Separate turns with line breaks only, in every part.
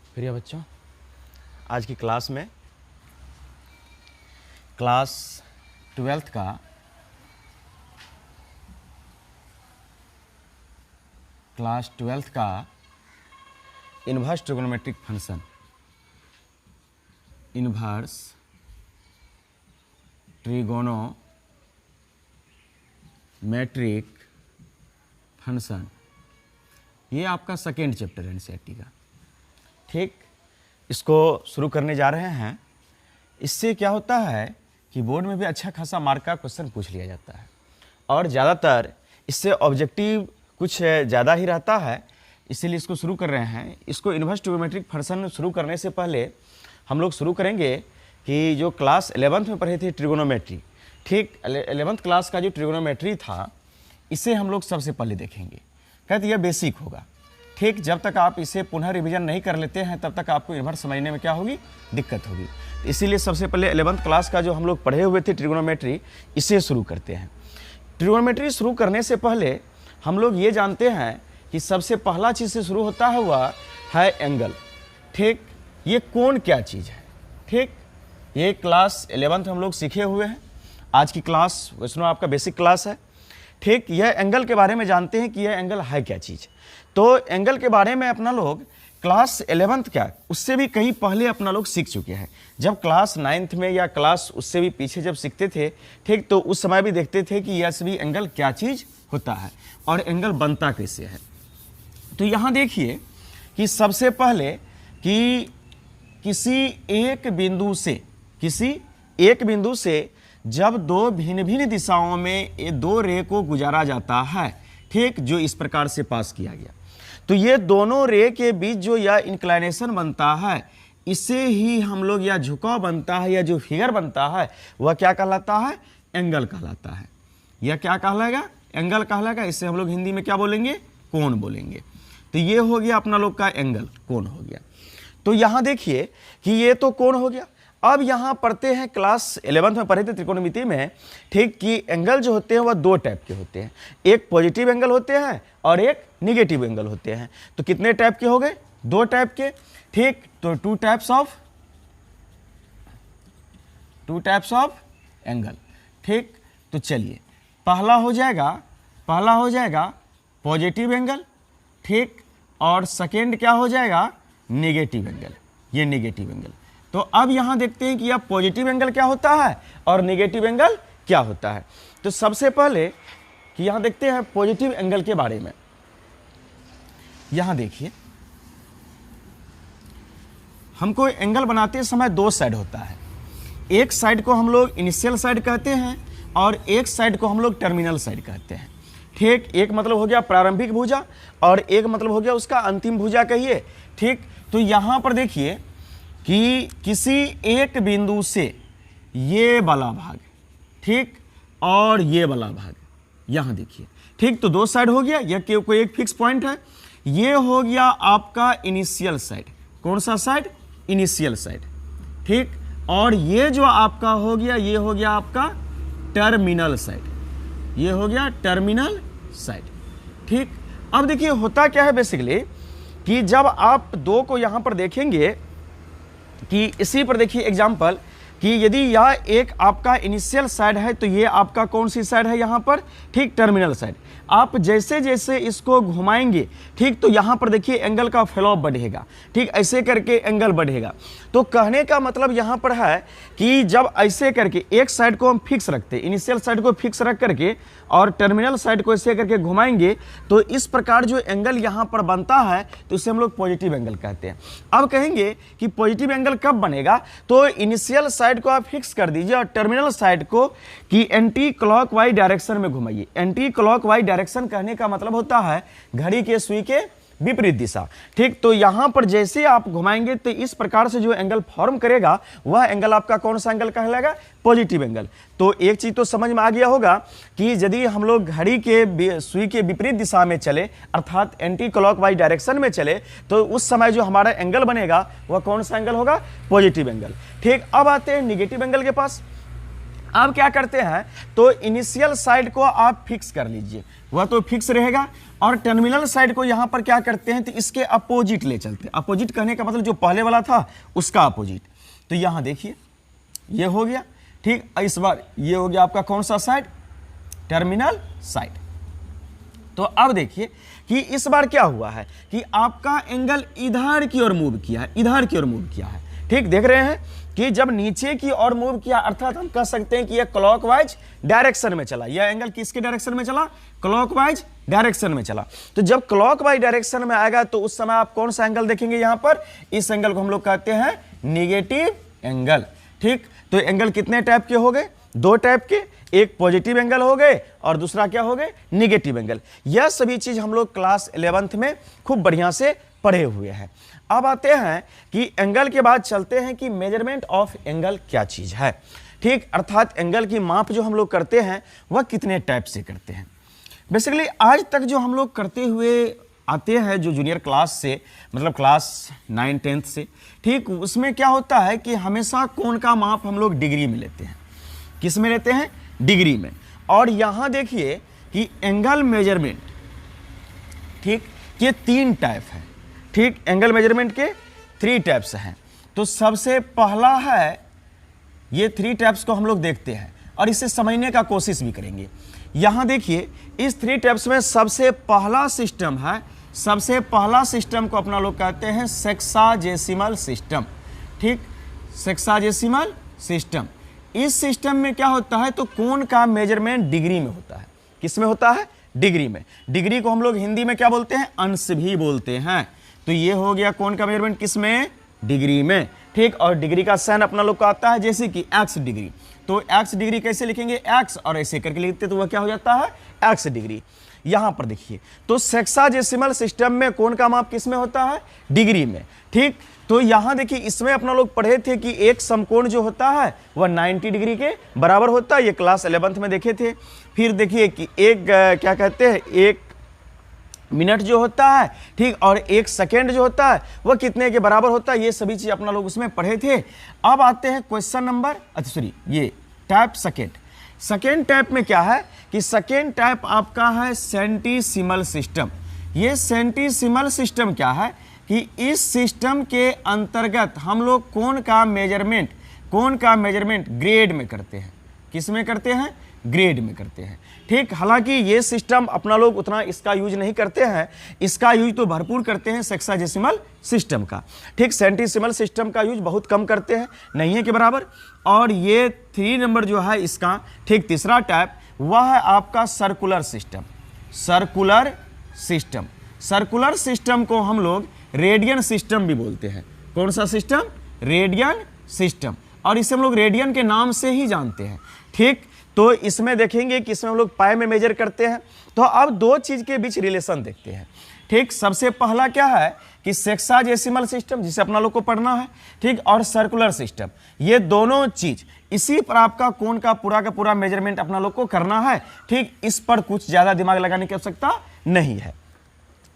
प्रिय बच्चों, आज की क्लास में क्लास 12th का inverse trigonometric function, inverse trigonometric function, ये आपका सेकेंड चैप्टर है एनसीईआरटी का। ठीक, इसको शुरू करने जा रहे हैं। इससे क्या होता है कि बोर्ड में भी अच्छा खासा मार्क का क्वेश्चन पूछ लिया जाता है और ज़्यादातर इससे ऑब्जेक्टिव कुछ ज़्यादा ही रहता है, इसीलिए इसको शुरू कर रहे हैं। इसको इन्वर्स ट्रिगोनोमेट्रिक फंक्शन शुरू करने से पहले हम लोग शुरू करेंगे कि जो क्लास 11th में पढ़े थे ट्रिगोनोमेट्री, ठीक 11th क्लास का जो ट्रिगोनोमेट्री था इसे हम लोग सबसे पहले देखेंगे। कहते यह बेसिक होगा। ठीक, जब तक आप इसे पुनः रिवीजन नहीं कर लेते हैं तब तक आपको इन्वर्स समझने में क्या होगी, दिक्कत होगी। तो इसीलिए सबसे पहले 11th क्लास का जो हम लोग पढ़े हुए थे ट्रिगोनोमेट्री, इसे शुरू करते हैं। ट्रिगोनोमेट्री शुरू करने से पहले हम लोग ये जानते हैं कि सबसे पहला चीज़ से शुरू होता है वह है एंगल। ठीक, ये कोण क्या चीज़ है। ठीक, ये क्लास 11th हम लोग सीखे हुए हैं। आज की क्लास वैष्णो आपका बेसिक क्लास है। ठीक, यह एंगल के बारे में जानते हैं कि यह एंगल है क्या चीज़। तो एंगल के बारे में अपना लोग क्लास 11th क्या, उससे भी कहीं पहले अपना लोग सीख चुके हैं। जब क्लास 9th में या क्लास उससे भी पीछे जब सीखते थे, ठीक, तो उस समय भी देखते थे कि यह सभी एंगल क्या चीज़ होता है और एंगल बनता कैसे है। तो यहाँ देखिए कि सबसे पहले कि किसी एक बिंदु से जब दो भिन्न भिन्न दिशाओं में ये दो रे को गुजारा जाता है, ठीक, जो इस प्रकार से पास किया गया, तो ये दोनों रे के बीच जो यह इंक्लाइनेशन बनता है, इसे ही हम लोग या झुकाव बनता है या जो फिगर बनता है वह क्या कहलाता है, एंगल कहलाता है। यह क्या कहलाएगा, एंगल कहलाएगा। इससे हम लोग हिंदी में क्या बोलेंगे, कोण बोलेंगे। तो ये हो गया अपना लोग का एंगल, कोण हो गया। तो यहाँ देखिए कि ये तो कोण हो गया। अब यहाँ पढ़ते हैं क्लास 11th में पढ़े थे त्रिकोणमिति में, ठीक, कि एंगल जो होते हैं वह दो टाइप के होते हैं। एक पॉजिटिव एंगल होते हैं और एक निगेटिव एंगल होते हैं। तो कितने टाइप के हो गए, दो टाइप के। ठीक, तो टू टाइप्स ऑफ एंगल। ठीक, तो चलिए पहला हो जाएगा पॉजिटिव एंगल। ठीक, और सेकेंड क्या हो जाएगा, निगेटिव एंगल। ये निगेटिव एंगल। तो अब यहां देखते हैं कि यह पॉजिटिव एंगल क्या होता है और निगेटिव एंगल क्या होता है। तो सबसे पहले कि यहां देखते हैं पॉजिटिव एंगल के बारे में। यहां देखिए, हमको एंगल बनाते समय दो साइड होता है। एक साइड को हम लोग इनिशियल साइड कहते हैं और एक साइड को हम लोग टर्मिनल साइड कहते हैं। ठीक, एक मतलब हो गया प्रारंभिक भुजा और एक मतलब हो गया उसका अंतिम भुजा कहिए। ठीक, तो यहां पर देखिए कि किसी एक बिंदु से ये वाला भाग, ठीक, और ये वाला भाग, यहां देखिए। ठीक, तो दो साइड हो गया, यह कोई एक फिक्स पॉइंट है। ये हो गया आपका इनिशियल साइड। कौन सा साइड, इनिशियल साइड। ठीक, और ये जो आपका हो गया, ये हो गया आपका टर्मिनल साइड। ये हो गया टर्मिनल साइड। ठीक, अब देखिए होता क्या है बेसिकली कि जब आप दो को यहां पर देखेंगे कि इसी पर देखिए एग्जाम्पल कि यदि यह एक आपका इनिशियल साइड है तो ये आपका कौन सी साइड है यहाँ पर, ठीक, टर्मिनल साइड। आप जैसे जैसे इसको घुमाएंगे, ठीक, तो यहाँ पर देखिए एंगल का फेलोप बढ़ेगा। ठीक, ऐसे करके एंगल बढ़ेगा। तो कहने का मतलब यहाँ पर है कि जब ऐसे करके एक साइड को हम फिक्स रखते हैं, इनिशियल साइड को फिक्स रख करके और टर्मिनल साइड को ऐसे करके घुमाएंगे, तो इस प्रकार जो एंगल यहाँ पर बनता है तो इसे हम लोग पॉजिटिव एंगल कहते हैं। अब कहेंगे कि पॉजिटिव एंगल कब बनेगा, तो इनिशियल साइड को आप फिक्स कर दीजिए और टर्मिनल साइड को कि एंटी क्लॉकवाइज डायरेक्शन में घुमाइए। एंटी क्लॉकवाइज डायरेक्शन कहने का मतलब होता है घड़ी के सुई के विपरीत दिशा। ठीक, तो यहां पर जैसे आप घुमाएंगे तो इस प्रकार से जो एंगल फॉर्म करेगा वह एंगल आपका कौन सा एंगल कहलाएगा, पॉजिटिव एंगल। तो एक चीज तो समझ में आ गया होगा कि यदि हम लोग घड़ी के सुई के विपरीत दिशा में चले अर्थात एंटी क्लॉकवाइज डायरेक्शन में चले तो उस समय जो हमारा एंगल बनेगा वह कौन सा एंगल होगा, पॉजिटिव एंगल। ठीक, अब आते हैं निगेटिव एंगल के पास। अब क्या करते हैं, तो इनिशियल साइड को आप फिक्स कर लीजिए, वह तो फिक्स रहेगा, और टर्मिनल साइड को यहां पर क्या करते हैं, तो इसके अपोजिट ले चलते हैं। अपोजिट कहने का मतलब जो पहले वाला था उसका अपोजिट। तो यहां देखिए ये हो गया, ठीक। इस बार ये हो गया आपका कौन सा साइड, टर्मिनल साइड। तो अब देखिए कि इस बार क्या हुआ है कि आपका एंगल इधर की ओर मूव किया है, इधर की ओर मूव किया है, ठीक। देख रहे हैं कि जब नीचे की ओर मूव किया, अर्थात हम कह सकते हैं कि यह क्लॉकवाइज डायरेक्शन में चला। यह एंगल किसके डायरेक्शन में चला, क्लॉकवाइज डायरेक्शन में चला। तो जब क्लॉकवाइज डायरेक्शन में आएगा तो उस समय आप कौन सा एंगल देखेंगे, यहां पर इस एंगल को हम लोग कहते हैं निगेटिव एंगल, ठीक। तो एंगल कितने टाइप के हो गए, दो टाइप के, एक पॉजिटिव एंगल हो गए और दूसरा क्या हो गए, निगेटिव एंगल। यह सभी चीज हम लोग क्लास 11th में खूब बढ़िया से पढ़े हुए हैं। अब आते हैं कि एंगल के बाद चलते हैं कि मेजरमेंट ऑफ एंगल क्या चीज है, ठीक। अर्थात एंगल की माप जो हम लोग करते हैं वह कितने टाइप से करते हैं। बेसिकली आज तक जो हम लोग करते हुए आते हैं, जो जूनियर क्लास से, मतलब क्लास 9 10th से, ठीक, उसमें क्या होता है कि हमेशा कोण का माप हम लोग डिग्री में लेते हैं। किस में लेते हैं, डिग्री में। और यहां देखिए कि एंगल मेजरमेंट, ठीक, ये 3 टाइप है, ठीक। एंगल मेजरमेंट के 3 टाइप्स हैं। तो सबसे पहला है, ये 3 टाइप्स को हम लोग देखते हैं और इसे समझने का कोशिश भी करेंगे। यहां देखिए इस 3 टाइप्स में सबसे पहला सिस्टम है, सबसे पहला सिस्टम को अपना लोग कहते हैं सेक्साजेसिमल सिस्टम, ठीक। सेक्साजेसिमल सिस्टम, इस सिस्टम में क्या होता है, तो कोण का मेजरमेंट डिग्री में होता है। किस में होता है, डिग्री में। डिग्री को हम लोग हिंदी में क्या बोलते हैं, अंश भी बोलते हैं। तो ये हो गया कोण का मेजरमेंट किस में, डिग्री में, ठीक। और डिग्री का साइन अपना लोग का आता है जैसे कि एक्स डिग्री। तो एक्स डिग्री कैसे लिखेंगे, एक्स और ऐसे करके लिखते तो वह क्या हो जाता है, एक्स डिग्री। यहां पर देखिए तो सेक्साजेसिमल सिस्टम में कोण का माप किस में होता है, डिग्री में, ठीक। तो यहां देखिए इसमें अपना लोग पढ़े थे कि एक समकोण जो होता है वह 90 डिग्री के बराबर होता है, ये क्लास 11th में देखे थे। फिर देखिए कि एक क्या कहते हैं, 1 मिनट जो होता है, ठीक, और 1 सेकेंड जो होता है वह कितने के बराबर होता है, ये सभी चीज अपना लोग उसमें पढ़े थे। अब आते हैं क्वेश्चन नंबर, अच्छा सॉरी, ये टाइप सेकेंड। सेकेंड टाइप में क्या है कि सेकेंड टाइप आपका है सेंटीसिमल सिस्टम। ये सेंटीसिमल सिस्टम क्या है कि इस सिस्टम के अंतर्गत हम लोग कोण का मेजरमेंट ग्रेड में करते हैं। किस में करते हैं, ग्रेड में करते हैं, ठीक। हालांकि ये सिस्टम अपना लोग उतना इसका यूज नहीं करते हैं, इसका यूज तो भरपूर करते हैं सेक्साजेसिमल सिस्टम का, ठीक। सेंटीसिमल सिस्टम का यूज बहुत कम करते हैं, नहीं है के बराबर। और ये 3 नंबर जो है इसका, ठीक, तीसरा टाइप वह है आपका circular system. Circular system, circular system को हम लोग रेडियन सिस्टम भी बोलते हैं। कौन सा सिस्टम, रेडियन सिस्टम, और इसे हम लोग रेडियन के नाम से ही जानते हैं, ठीक। तो इसमें देखेंगे कि इसमें हम लोग पाई में मेजर करते हैं। तो अब 2 चीज के बीच रिलेशन देखते हैं, ठीक। सबसे पहला क्या है कि सेक्साजेसिमल सिस्टम, जिसे अपना लोग को पढ़ना है, ठीक, और सर्कुलर सिस्टम, ये दोनों चीज इसी पर आपका कोण का पूरा मेजरमेंट अपना लोग को करना है, ठीक। इस पर कुछ ज्यादा दिमाग लगाने की आवश्यकता नहीं है।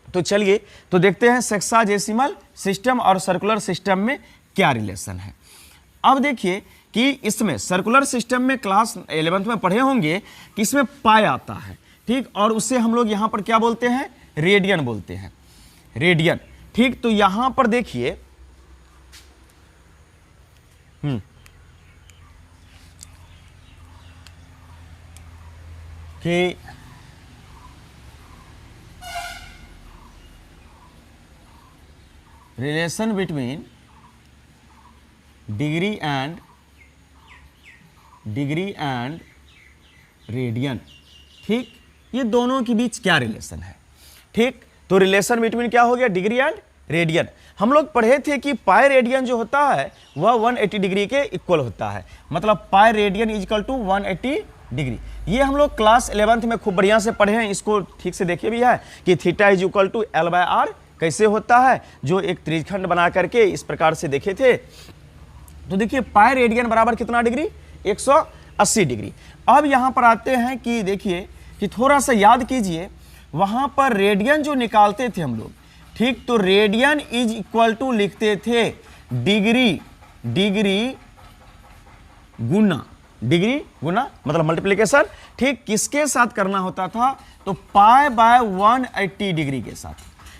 तो चलिए तो देखते हैं सेक्साजेसिमल सिस्टम और सर्कुलर सिस्टम में क्या रिलेशन है। अब देखिए कि इसमें सर्कुलर सिस्टम में क्लास 11th में पढ़े होंगे कि इसमें पाई आता है, ठीक, और उससे हम लोग यहां पर क्या बोलते हैं, रेडियन बोलते हैं, रेडियन, ठीक। तो यहां पर देखिए कि relation between degree and radian, ठीक। ये दोनों के बीच क्या रिलेशन है, ठीक। तो रिलेशन बिटवीन क्या हो गया, डिग्री एंड रेडियन। हम लोग पढ़े थे कि पाई रेडियन जो होता है वह 180 डिग्री के इक्वल होता है, मतलब pi radian is equal to 180 degree. ये हम लोग क्लास 11th में खूब बढ़िया से पढ़े हैं, इसको ठीक से देखे भी है कि theta is equal to L/R कैसे होता है, जो एक त्रिखंड बना करके इस प्रकार से देखे थे। तो देखिए पाई रेडियन बराबर कितना डिग्री, 180 डिग्री। अब यहां पर आते हैं कि देखिए कि थोड़ा सा याद कीजिए, वहां पर रेडियन जो निकालते थे हम लोग, ठीक, तो रेडियन इज इक्वल टू लिखते थे डिग्री गुना डिग्री गुना मतलब मल्टीप्लिकेशन, ठीक किसके साथ करना होता था, तो पाई बाय 180 डिग्री के साथ।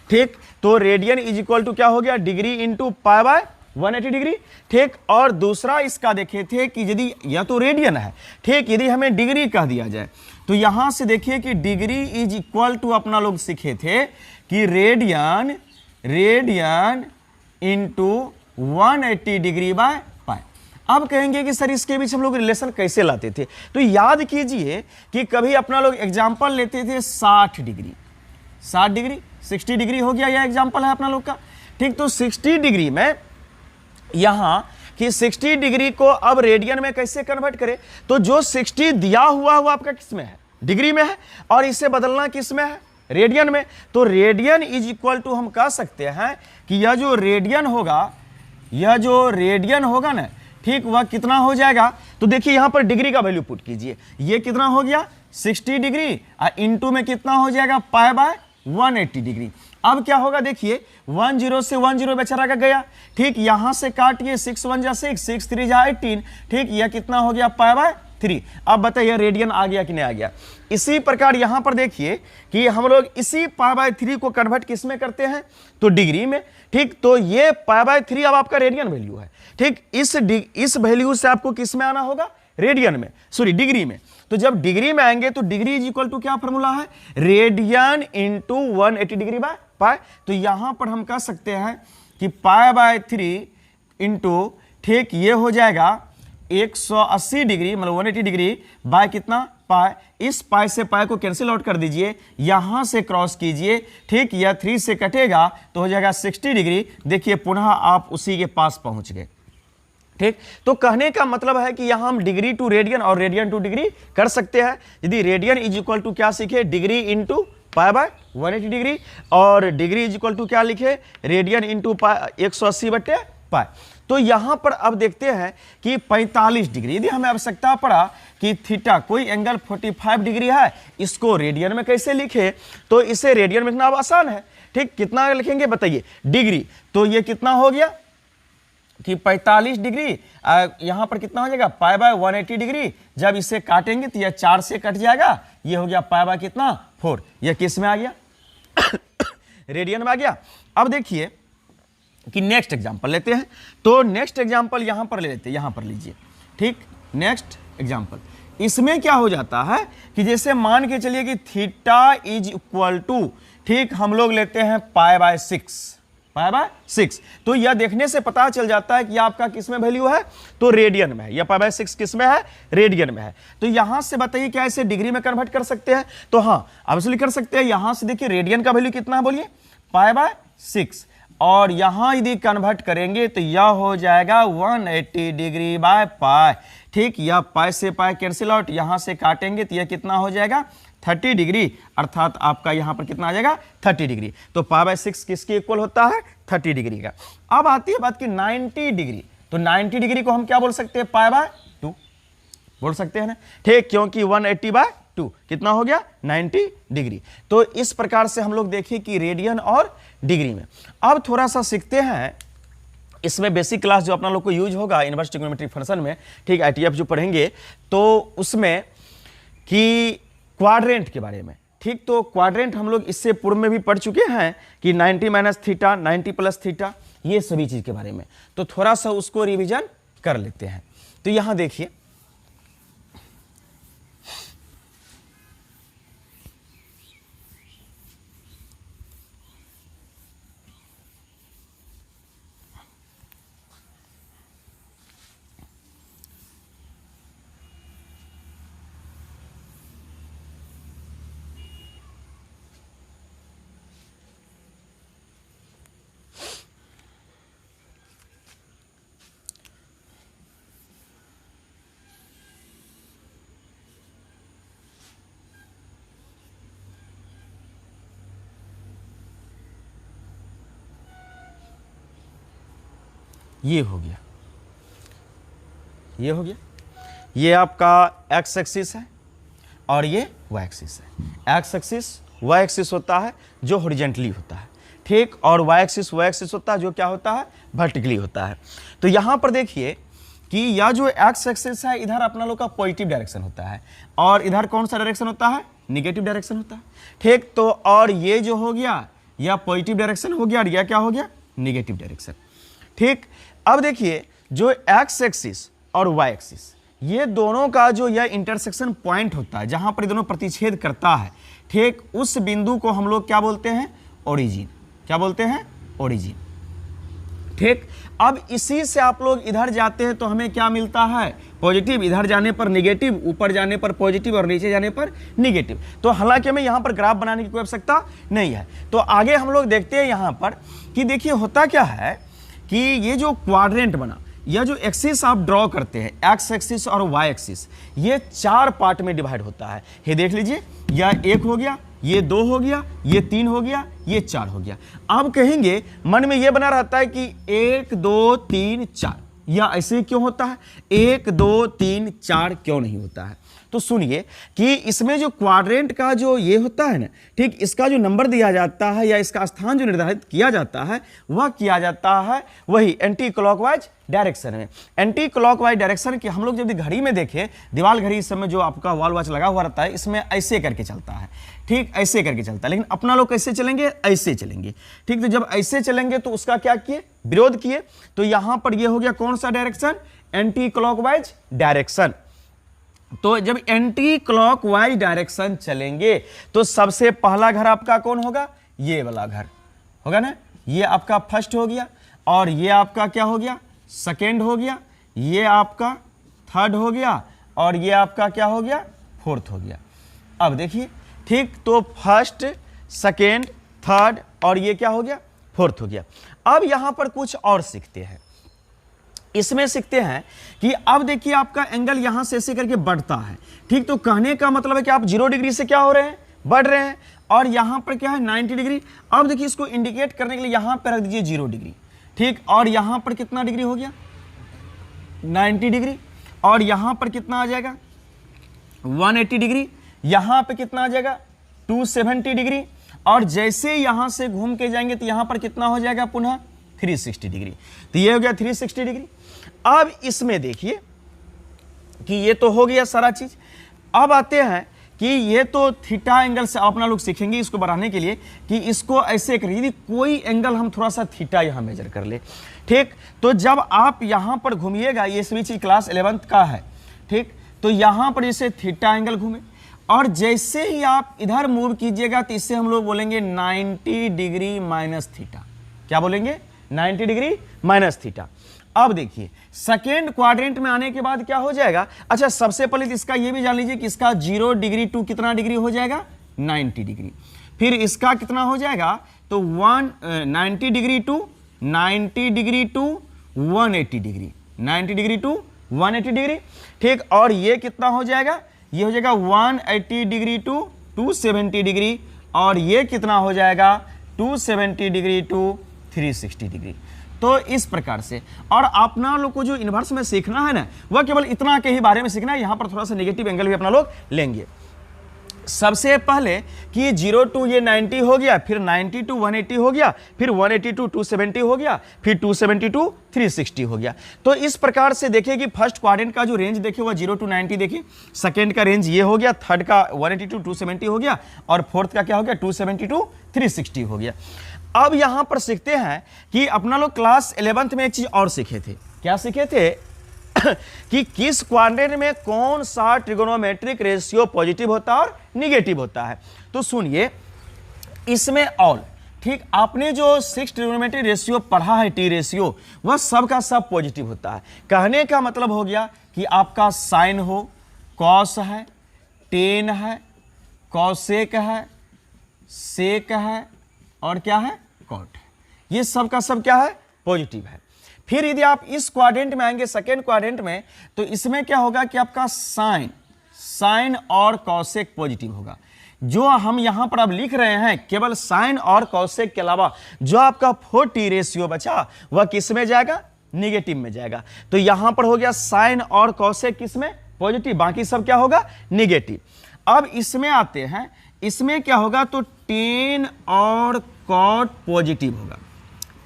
ठीक, तो रेडियन इज इक्वल टू क्या हो गया, degree into pi by 180 degree. ठीक, और दूसरा इसका देखे थे कि यदि यह तो रेडियन है, ठीक, यदि हमें डिग्री कह दिया जाए तो यहां से देखिए कि डिग्री इज इक्वल टू अपना लोग सीखे थे कि radian into 180 degree by pi. अब कहेंगे कि सर इसके बीच हम लोग रिलेशन कैसे लाते थे, तो याद कीजिए कि कभी अपना लोग एग्जाम्पल लेते थे 60 डिग्री 60 डिग्री हो गया, यह एग्जाम्पल है अपना लोग का। ठीक, तो 60 डिग्री में यहां कि 60 डिग्री को अब रेडियन में कैसे कन्वर्ट करें, तो जो 60 दिया हुआ वो आपका किस में है, डिग्री में है, और इसे बदलना किस में है, रेडियन में। तो रेडियन इज इक्वल टू हम कह सकते हैं कि यह जो रेडियन होगा ना, ठीक, वह कितना हो जाएगा, तो देखिए यहां पर डिग्री का वैल्यू पुट कीजिए, ये कितना हो गया 60 डिग्री और इंटू में कितना हो जाएगा पाई बाय 180 डिग्री। अब क्या होगा देखिए 10 से 10 बेचारा का गया, ठीक, यहां से काटिए 6 1 जा 6 6 3 जा 18, ठीक, यह कितना हो गया पाई बाय 3। अब बताइए रेडियन आ गया कि नहीं आ गया। इसी प्रकार यहां पर देखिए कि हम लोग इसी पाई बाय 3 को कन्वर्ट किस में करते हैं, तो डिग्री में। ठीक, तो ये पाई बाय 3 अब आपका रेडियन वैल्यू है। ठीक, इस वैल्यू से आपको किस में आना होगा, रेडियन में, सॉरी डिग्री में। तो जब डिग्री में आएंगे तो डिग्री इज इक्वल टू क्या फॉर्मूला है, radian into 180 degree by pi. तो यहां पर हम कह सकते हैं कि पाई बाय 3 इंटू, ठीक, ये हो जाएगा 180 डिग्री मतलब 180 डिग्री बाय कितना पाई। इस पाई से पाई को कैंसिल आउट कर दीजिए, यहां से क्रॉस कीजिए, ठीक, यह 3 से कटेगा तो हो जाएगा 60 डिग्री। देखिए पुनः आप उसी के पास पहुंच गए। ठीक, तो कहने का मतलब है कि यहां हम डिग्री टू रेडियन और रेडियन टू डिग्री कर सकते हैं। यदि रेडियन इज इक्वल टू क्या सीखे, degree into pi by 180 degree, और डिग्री इज इक्वल टू क्या लिखे, रेडियन इंटू 180 बटे पाई। तो यहां पर अब देखते हैं कि 45 डिग्री, यदि हमें आवश्यकता पड़ा कि थीटा कोई एंगल 45 डिग्री है, इसको रेडियन में कैसे लिखे, तो इसे रेडियन में लिखना अब आसान है। ठीक, कितना लिखेंगे बताइए, डिग्री, तो ये कितना हो गया कि 45 डिग्री, यहां पर कितना हो जाएगा पाई बाय 180 डिग्री। जब इसे काटेंगे तो यह 4 से कट जाएगा, ये हो गया पाई बाय कितना 4। यह किस में आ गया रेडियन में आ गया। अब देखिए कि नेक्स्ट एग्जांपल लेते हैं, तो नेक्स्ट एग्जांपल यहां पर ले लेते हैं, यहां पर लीजिए। ठीक, नेक्स्ट एग्जांपल, इसमें क्या हो जाता है कि जैसे मान के चलिए कि थीटा इज इक्वल टू, ठीक, हम लोग लेते हैं पाई बाय 6, तो यह देखने से पता चल जाता है कि आपका किस में वैल्यू है, तो रेडियन में है। यह पाई बाय 6 किस में है, रेडियन में है। तो यहां से बताइए क्या इसे डिग्री में कन्वर्ट कर सकते हैं, तो हां ऑब्वियसली कर सकते हैं। यहां से देखिए रेडियन का वैल्यू कितना है, बोलिए पाई बाय 6, और यहां यदि कन्वर्ट करेंगे तो यह हो जाएगा 180 डिग्री बाय पाई। ठीक, यह पाई से पाई कैंसिल आउट, यहां से काटेंगे तो यह कितना हो जाएगा 30 डिग्री, अर्थात आपका यहां पर कितना आ जाएगा 30 डिग्री। तो पाई बाय 6 किसके इक्वल होता है, 30 डिग्री का। अब आती है बात की 90 डिग्री, तो 90 डिग्री को हम क्या बोल सकते हैं, पाई बाय 2 बोल सकते हैं ना। ठीक, क्योंकि 180 बाय 2 कितना हो गया 90 डिग्री। तो इस प्रकार से हम लोग देखिए कि रेडियन और डिग्री में। अब थोड़ा सा सीखते हैं, इसमें बेसिक क्लास जो अपना लोग को यूज होगा इनवर्स ट्रिग्नोमेट्रिक फंक्शन में, ठीक, आईटीएफ जो पढ़ेंगे तो उसमें कि क्वाड्रेंट के बारे में। ठीक, तो क्वाड्रेंट हम लोग इससे पूर्व में भी पढ़ चुके हैं कि 90 माइनस थीटा, 90 प्लस थीटा, ये सभी चीज के बारे में। तो थोड़ा सा उसको रिवीजन कर लेते हैं। तो यहां देखिए ये हो गया, ये हो गया, ये आपका एक्स एक्सिस है और ये वाई एक्सिस है। एक्स एक्सिस वाई एक्सिस होता है जो हॉरिजॉन्टली होता है, ठीक, और वाई एक्सिस होता है जो क्या होता है, वर्टिकली होता है। तो यहां पर देखिए कि यह जो एक्स एक्सिस है इधर अपना लोग का पॉजिटिव डायरेक्शन होता है और इधर कौन सा डायरेक्शन होता है, निगेटिव डायरेक्शन होता है। ठीक, तो और ये जो हो गया यह पॉजिटिव डायरेक्शन हो गया और यह क्या हो गया, निगेटिव डायरेक्शन। ठीक, अब देखिए जो एक्स एक्सिस और वाई एक्सिस ये दोनों का जो यह इंटरसेक्शन पॉइंट होता है जहां पर ये दोनों प्रतिच्छेद करता है, ठीक, उस बिंदु को हम लोग क्या बोलते हैं, ओरिजिन। क्या बोलते हैं, ओरिजिन। ठीक, अब इसी से आप लोग इधर जाते हैं तो हमें क्या मिलता है, पॉजिटिव, इधर जाने पर नेगेटिव, ऊपर जाने पर पॉजिटिव और नीचे जाने पर नेगेटिव। तो हालांकि हमें यहाँ पर ग्राफ बनाने की कोई आवश्यकता नहीं है। तो आगे हम लोग देखते हैं यहाँ पर कि देखिए होता क्या है कि ये जो क्वाड्रेंट बना, यह जो एक्सिस आप ड्रॉ करते हैं, एक्स एक्सिस और वाई एक्सिस, ये 4 पार्ट में डिवाइड होता है। ये देख लीजिए, यह 1 हो गया, ये 2 हो गया, ये 3 हो गया, ये 4 हो गया। आप कहेंगे मन में ये बना रहता है कि 1 2 3 4, या ऐसे क्यों होता है, 1 2 3 4 क्यों नहीं होता है। तो सुनिए कि इसमें जो क्वाड्रेंट का जो ये होता है ना, ठीक, इसका जो नंबर दिया जाता है या इसका स्थान जो निर्धारित किया जाता है वह किया जाता है वही एंटी क्लॉकवाइज डायरेक्शन में। एंटी क्लॉकवाइज डायरेक्शन की हम लोग जब घड़ी में देखें, दीवार घड़ी इस समय जो आपका वॉल वॉच लगा हुआ रहता है, इसमें ऐसे करके चलता है, ठीक, ऐसे करके चलता है। लेकिन अपना लोग कैसे चलेंगे, ऐसे चलेंगे। ठीक, तो जब ऐसे चलेंगे तो उसका क्या किए, विरोध किए। तो यहां पर ये हो गया कौन सा डायरेक्शन, एंटी क्लॉकवाइज डायरेक्शन। तो जब एंटी क्लॉकवाइज डायरेक्शन चलेंगे तो सबसे पहला घर आपका कौन होगा, ये वाला घर होगा ना, ये आपका फर्स्ट हो गया और ये आपका क्या हो गया, सेकेंड हो गया, ये आपका थर्ड हो गया और ये आपका क्या हो गया, फोर्थ हो गया। अब देखिए, ठीक, तो फर्स्ट, सेकेंड, थर्ड और ये क्या हो गया, फोर्थ हो गया। अब यहां पर कुछ और सीखते हैं। इसमें सीखते हैं कि अब देखिए आपका एंगल यहां से ऐसे करके बढ़ता है। ठीक, तो कहने का मतलब है कि आप 0 डिग्री से क्या हो रहे हैं, बढ़ रहे हैं, और यहां पर क्या है 90 डिग्री। अब देखिए इसको इंडिकेट करने के लिए यहां पर रख दीजिए 0 डिग्री। ठीक, और यहां पर कितना डिग्री हो गया, 90 डिग्री, और यहां पर कितना आ जाएगा 180 डिग्री, यहां पे कितना आ जाएगा 270 डिग्री, और जैसे यहां से घूम के जाएंगे तो यहां पर कितना हो जाएगा पुनः 360 डिग्री। तो ये हो गया 360 डिग्री। अब इसमें देखिए कि ये तो हो गया सारा चीज। अब आते हैं कि ये तो थीटा एंगल से अपना लोग सीखेंगे इसको बढ़ाने के लिए कि इसको ऐसे करिए, यदि कोई एंगल हम थोड़ा सा थीटा यहां मेजर कर ले। ठीक, तो जब आप यहां पर घूमिएगा, ये सभी चीज क्लास 11th का है। ठीक, तो यहां पर जैसे थीटा एंगल घूमे और जैसे ही आप इधर मूव कीजिएगा तो इससे हम लोग बोलेंगे 90 डिग्री माइनस थीटा। क्या बोलेंगे, 90 डिग्री माइनस थीटा। अब देखिए सेकेंड क्वाड्रेंट में आने के बाद क्या हो जाएगा, अच्छा सबसे पहले तो इसका ये भी जान लीजिए कि इसका 0 डिग्री टू कितना डिग्री हो जाएगा, 90 डिग्री। फिर इसका कितना हो जाएगा, तो 90 degree to 90 degree to 180 degree, 90 degree to 180 degree. ठीक, और ये कितना हो जाएगा, ये हो जाएगा 180 डिग्री टू 270 डिग्री, और ये कितना हो जाएगा 270 डिग्री टू 360 डिग्री। तो इस प्रकार से, और अपना लोग को जो इन्वर्स में सीखना है ना, वह केवल इतना के ही बारे में सीखना है। यहां पर थोड़ा सा नेगेटिव एंगल भी अपना लोग लेंगे। सबसे पहले कि 0 टू ये 90 हो गया, फिर 90 टू 180 हो गया, फिर 180 टू 270 हो गया, फिर 270 टू 360 हो गया। तो इस प्रकार से देखिए कि फर्स्ट क्वाड्रेंट का जो रेंज देखिए वह 0 टू 90 देखिए, सेकेंड का रेंज ये हो गया, थर्ड का 180 टू 270 हो गया, और फोर्थ का क्या हो गया 270 टू 360 हो गया। अब यहां पर सीखते हैं कि अपना लोग क्लास 11th में एक चीज और सीखे थे। क्या सीखे थे कि किस क्वाड्रेंट में कौन सा ट्रिगोनोमेट्रिक रेशियो पॉजिटिव होता है और निगेटिव होता है। तो सुनिए, इसमें ऑल, ठीक, आपने जो 6 ट्रिगोनोमेट्रिक रेशियो पढ़ा है, टी रेशियो, वह सब का सब पॉजिटिव होता है। कहने का मतलब हो गया कि आपका साइन हो, कॉस है, टेन है, कॉसेक है, सेक है, और क्या है कॉट, ये सब का सब क्या है पॉजिटिव है। फिर यदि आप इस क्वाड्रेंट में आएंगे, सेकेंड क्वाड्रेंट में, तो इसमें क्या होगा कि आपका साइन और कॉसेक पॉजिटिव होगा। जो हम यहां पर अब लिख रहे हैं, केवल साइन और कॉसेक के अलावा जो आपका 4t रेशियो बचा वह किस में जाएगा, निगेटिव में जाएगा। तो यहां पर हो गया साइन और कॉसेक किसमें पॉजिटिव, बाकी सब क्या होगा निगेटिव। अब इसमें आते हैं, इसमें क्या होगा, तो टेन और कॉट पॉजिटिव होगा।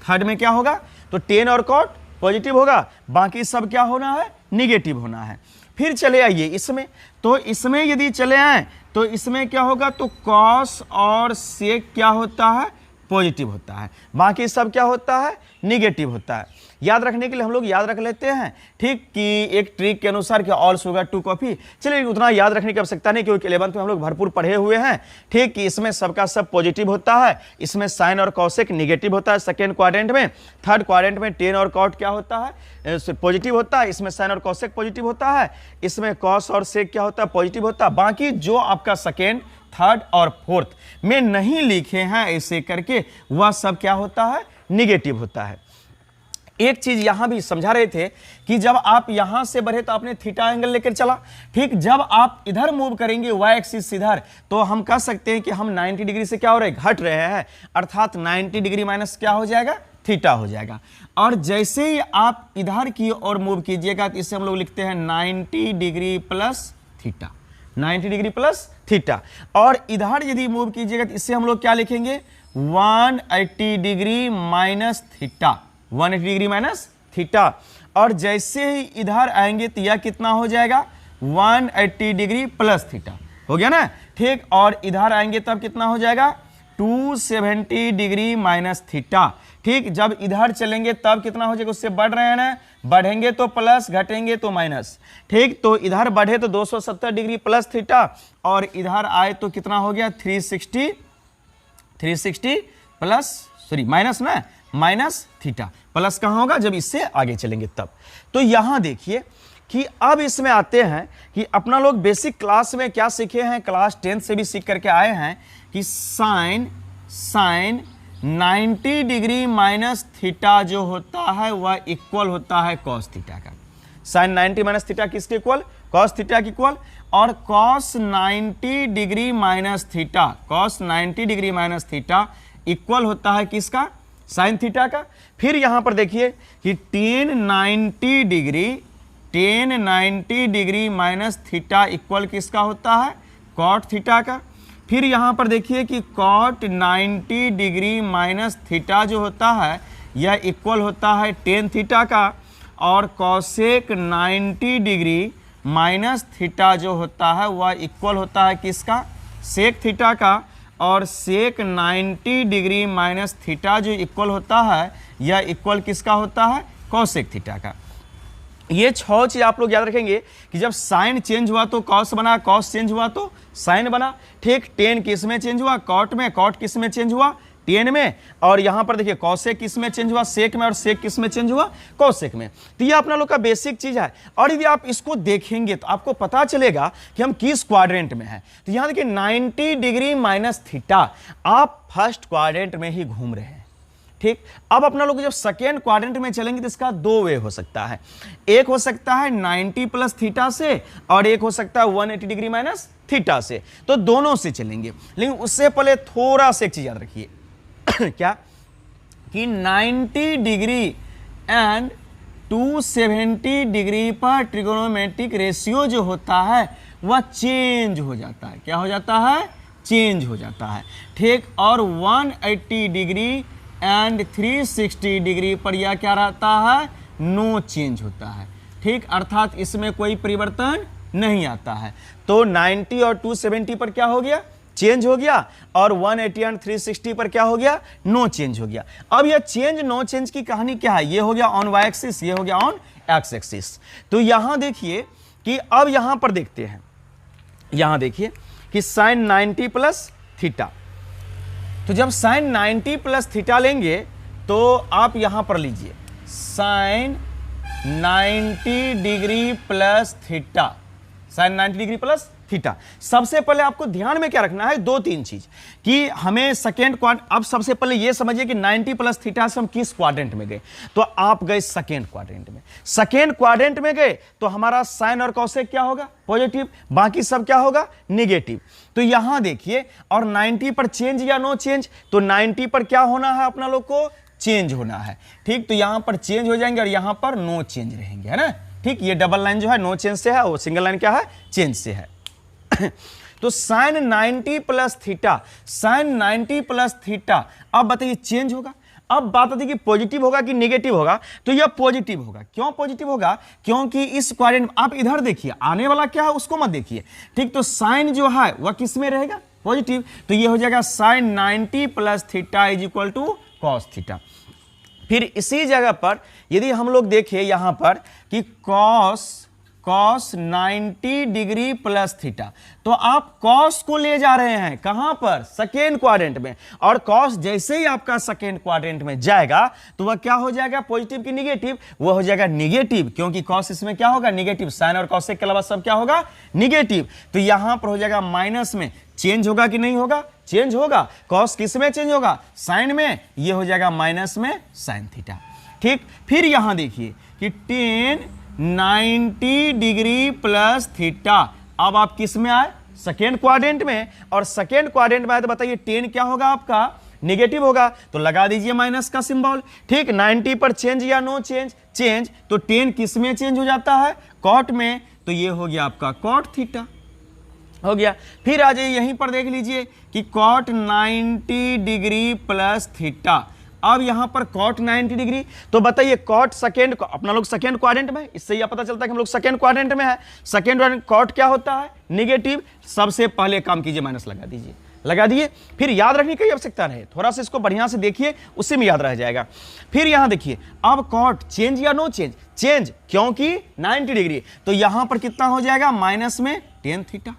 थर्ड में क्या होगा, तो टेन और कॉट पॉजिटिव होगा, बाकी सब क्या होना है निगेटिव होना है। फिर चले आइए इसमें, तो इसमें यदि चले आए तो इसमें क्या होगा, तो कॉस और सेक क्या होता है, पॉजिटिव होता है, बाकी सब क्या होता है, निगेटिव होता है। याद रखने के लिए हम लोग याद रख लेते हैं, ठीक, कि एक ट्रिक के अनुसार कि ऑल शुगर टू कॉफी। चलिए उतना याद रखने की आवश्यकता नहीं, क्योंकि 11th में हम लोग भरपूर पढ़े हुए हैं, ठीक, कि इसमें सबका सब पॉजिटिव होता है, इसमें साइन और कॉसेक निगेटिव होता है सेकेंड क्वाड्रेंट में, थर्ड क्वाड्रेंट में टेन और कॉट क्या होता है, पॉजिटिव होता है, इसमें साइन और कॉसेक पॉजिटिव होता है, इसमें कॉस और सेक क्या होता है, पॉजिटिव होता है। बाकी जो आपका सेकेंड, थर्ड और फोर्थ में नहीं लिखे हैं ऐसे करके, वह सब क्या होता है, निगेटिव होता है। एक चीज यहां भी समझा रहे थे कि जब आप यहां से बढ़े तो आपने थीटा एंगल लेकर चला, ठीक, जब आप इधर मूव करेंगे वाई एक्सिस इधर, तो हम कह सकते हैं कि हम 90 डिग्री से क्या हो रहे हैं, घट रहे हैं, अर्थात 90 डिग्री माइनस क्या हो जाएगा, थीटा हो जाएगा। और जैसे ही आप इधर की ओर मूव कीजिएगा तो इसे हम लोग लिखते हैं 90 degree plus theta, 90 degree plus theta. और इधर यदि मूव कीजिएगा तो इससे हम लोग क्या लिखेंगे, 180 degree minus theta, 180 degree minus theta. और जैसे ही इधर आएंगे तो यह कितना हो जाएगा, 180 डिग्री प्लस थीटा, हो गया ना, ठीक। और इधर आएंगे तब कितना हो जाएगा, 270 डिग्री माइनस थीटा, ठीक। जब इधर चलेंगे तब कितना हो जाएगा, उससे बढ़ रहे हैं ना, बढ़ेंगे तो प्लस, घटेंगे तो माइनस, ठीक। तो इधर बढ़े तो 270 डिग्री प्लस थीटा, और इधर आए तो कितना हो गया, 360 प्लस, सॉरी माइनस ना, माइनस थीटा। प्लस कहाँ होगा, जब इससे आगे चलेंगे तब। तो यहां देखिए कि अब इसमें आते हैं कि अपना लोग बेसिक क्लास में क्या सीखे हैं, क्लास 10 से भी सीख करके आए हैं कि साइन 90 डिग्री माइनस थीटा जो होता है वह इक्वल होता है कॉस थीटा का। साइन 90 माइनस थीटा किसके इक्वल, कॉस थीटा के इक्वल। और cos 90 degree minus theta, cos 90 degree minus theta equal होता है किसका, साइन थीटा का। फिर यहां पर देखिए कि ten 90 degree minus theta equal किसका होता है, कॉट थीटा का। फिर यहां पर देखिए कि कॉट 90 डिग्री माइनस थीटा जो होता है यह इक्वल होता है टेन थीटा का। और कॉसेक 90 डिग्री माइनस थीटा जो होता है वह इक्वल होता है किसका, सेक थीटा का। और सेक 90 डिग्री माइनस थीटा जो इक्वल होता है यह इक्वल किसका होता है, कॉसेक थीटा का। ये 6 चीज आप लोग याद रखेंगे कि जब साइन चेंज हुआ तो कॉस बना, कॉस चेंज हुआ तो साइन बना, ठीक। टेन किस में चेंज हुआ, कॉट में, कॉट किस में चेंज हुआ, टेन में। और यहां पर देखिए कॉसेक किस में चेंज हुआ, सेक में। और सेक किस में चेंज हुआ, कॉसेक में। तो ये अपना लोग का बेसिक चीज है। और यदि आप इसको देखेंगे तो आपको पता चलेगा कि हम किस क्वाड्रेंट में हैं। तो यहां देखिए 90 डिग्री माइनस थीटा, आप फर्स्ट क्वाड्रेंट में ही घूम रहे हैं, ठीक। अब अपना लोग जब सेकेंड क्वाड्रेंट में चलेंगे तो इसका 2 वे हो सकता है, एक हो सकता है 90 प्लस थीटा से, और एक हो सकता है 180 डिग्री माइनस थीटा से। तो दोनों से चलेंगे, लेकिन उससे पहले थोड़ा सा एक चीज याद रखिए क्या, कि 90 डिग्री एंड 270 डिग्री पर ट्रिगोनोमेट्रिक रेशियो जो होता है वह चेंज हो जाता है। क्या हो जाता है, चेंज हो जाता है, ठीक। और 180 डिग्री एंड 360 डिग्री पर यह क्या रहता है, नो चेंज होता है, ठीक। अर्थात इसमें कोई परिवर्तन नहीं आता है। तो 90 और 270 पर क्या हो गया, चेंज हो गया। और 180 एंड 360 पर क्या हो गया, नो चेंज हो गया। अब यह चेंज नो चेंज की कहानी क्या है, ये हो गया ऑन वाई एक्सिस, ये हो गया ऑन एक्स एक्सिस। तो यहां देखिए कि अब यहां पर देखते हैं, यहां देखिए कि साइन 90 प्लस थीटा। तो जब साइन 90 प्लस थीटा लेंगे तो आप यहां पर लीजिए sine 90 degree plus theta, sine 90 degree plus theta. सबसे पहले आपको ध्यान में क्या रखना है, 2-3 चीज कि हमें सेकेंड क्वाड्रेंट। अब सबसे पहले ये समझिए कि 90 प्लस थीटा से हम किस क्वाड्रेंट में गए, तो आप गए सेकेंड क्वाड्रेंट में। सेकेंड क्वाड्रेंट में गए तो हमारा साइन और कॉसेक क्या होगा, पॉजिटिव, बाकी सब क्या होगा, निगेटिव। तो यहां देखिए, और 90 पर चेंज या नो चेंज, तो 90 पर क्या होना है, अपना लोग को चेंज होना है, ठीक। तो यहां पर चेंज हो जाएंगे और यहां पर नो चेंज रहेंगे, है ना, ठीक। ये डबल लाइन जो है नो चेंज से है, वो सिंगल लाइन क्या है, चेंज से है। तो sine 90 plus theta, sine 90 plus theta, अब बताइए चेंज होगा। अब बात आती है कि पॉजिटिव होगा कि नेगेटिव होगा, तो यह पॉजिटिव होगा। क्यों पॉजिटिव होगा? क्योंकि इस क्वाड्रेंट, आप इधर देखिए, आने वाला क्या है उसको मत देखिए, ठीक। तो साइन जो है वह किस में रहेगा? पॉजिटिव। तो ये हो जाएगा sine 90 plus theta is equal to cos theta. फिर इसी जगह पर यदि हम लोग देखें यहां पर कि कॉस 90 डिग्री प्लस थीटा, तो आप कॉस को ले जा रहे हैं कहां पर? सेकेंड क्वाड्रेंट में। और कॉस जैसे ही आपका सेकेंड क्वाड्रेंट में जाएगा तो वह क्या हो जाएगा? पॉजिटिव की निगेटिव? वह हो जाएगा निगेटिव, क्योंकि कॉस इसमें क्या होगा? निगेटिव। साइन और कॉसेक के अलावा सब क्या होगा? निगेटिव। तो यहां पर हो जाएगा माइनस में। चेंज होगा कि नहीं होगा? चेंज होगा। कॉस किस में चेंज होगा? साइन में। ये हो जाएगा माइनस में साइन थीटा, ठीक। फिर यहां देखिए कि टेन 90 डिग्री प्लस थीटा। अब आप किस में आए? सेकेंड क्वाड्रेंट में। और सेकेंड क्वाड्रेंट में आए तो बताइए टेन क्या होगा आपका? नेगेटिव होगा। तो लगा दीजिए माइनस का सिंबल, ठीक। 90 पर चेंज या नो चेंज? चेंज। तो टेन किस में चेंज हो जाता है? कॉट में। तो ये हो गया आपका कॉट थीटा, हो गया। फिर आ जाइए यहीं पर देख लीजिए कि कॉट 90 डिग्री प्लस थीटा। अब यहां पर कॉट 90 डिग्री, तो बताइए कॉट सेकेंड, अपना लोग सेकेंड क्वाड्रेंट में, इससे यह पता चलता है कि हम लोग सेकेंड क्वाड्रेंट में है। सेकेंड क्वाड्रेंट कॉट क्या होता है? नेगेटिव। सबसे पहले काम कीजिए, माइनस लगा दीजिए, लगा दिए। फिर याद रखने की आवश्यकता नहीं, थोड़ा सा इसको बढ़िया से देखिए, उससे में याद रह जाएगा। फिर यहां देखिए, अब कॉट चेंज या नो चेंज? चेंज, क्योंकि 90 डिग्री। तो यहां पर कितना हो जाएगा? माइनस में टेन थीटा,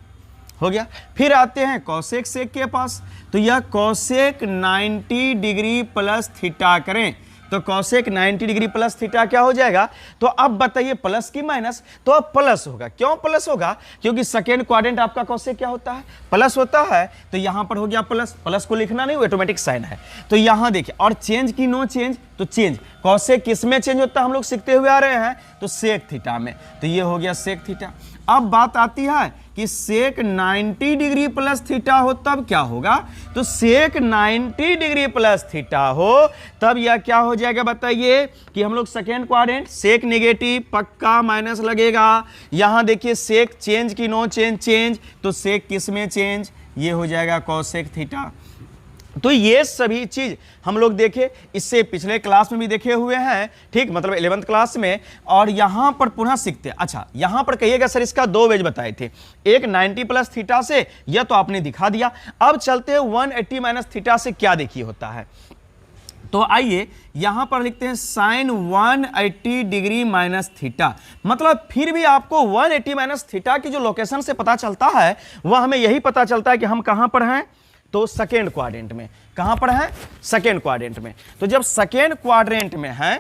हो गया। फिर आते हैं कॉसेक सेक के पास, तो यह कॉसेक 90 डिग्री प्लस थीटा करें तो कॉसेक 90 डिग्री प्लस थीटा क्या हो जाएगा? तो अब बताइए प्लस की माइनस? तो अब प्लस होगा। क्यों प्लस होगा? क्योंकि सेकेंड क्वाड्रेंट आपका कॉसेक क्या होता है? प्लस होता है। तो यहां पर हो गया प्लस, प्लस को लिखना नहीं, ऑटोमेटिक साइन है। तो यहां देखिए, और चेंज की नो चेंज? तो चेंज। कॉसेक किस में चेंज होता है? हम लोग सीखते हुए आ रहे हैं, तो सेक थीटा में। तो ये हो गया सेक थीटा। अब बात आती है कि सेक 90 डिग्री प्लस थीटा हो तब क्या होगा? तो सेक 90 डिग्री प्लस थीटा हो तब यह क्या हो जाएगा बताइए? कि हम लोग सेकेंड क्वाड्रेंट, सेक नेगेटिव, पक्का माइनस लगेगा। यहां देखिए सेक चेंज की नो चेंज? चेंज। तो सेक किस में चेंज? ये हो जाएगा कॉसेक थीटा। तो ये सभी चीज हम लोग देखे, इससे पिछले क्लास में भी देखे हुए हैं, ठीक, मतलब 11th क्लास में, और यहां पर पुनः सीखते हैं। अच्छा, यहां पर कहिएगा सर इसका दो वेज बताए थे, एक 90 प्लस थीटा से, यह तो आपने दिखा दिया। अब चलते हैं 180 माइनस थीटा से क्या देखिए होता है। तो आइए यहां पर लिखते हैं साइन 180 डिग्री माइनस थीटा। मतलब फिर भी आपको 180 माइनस थीटा की जो लोकेशन से पता चलता है वह हमें यही पता चलता है कि हम कहां पर हैं? तो सेकेंड क्वाड्रेंट में। कहां पर है? सेकेंड क्वाड्रेंट में। तो जब सेकेंड क्वाड्रेंट में है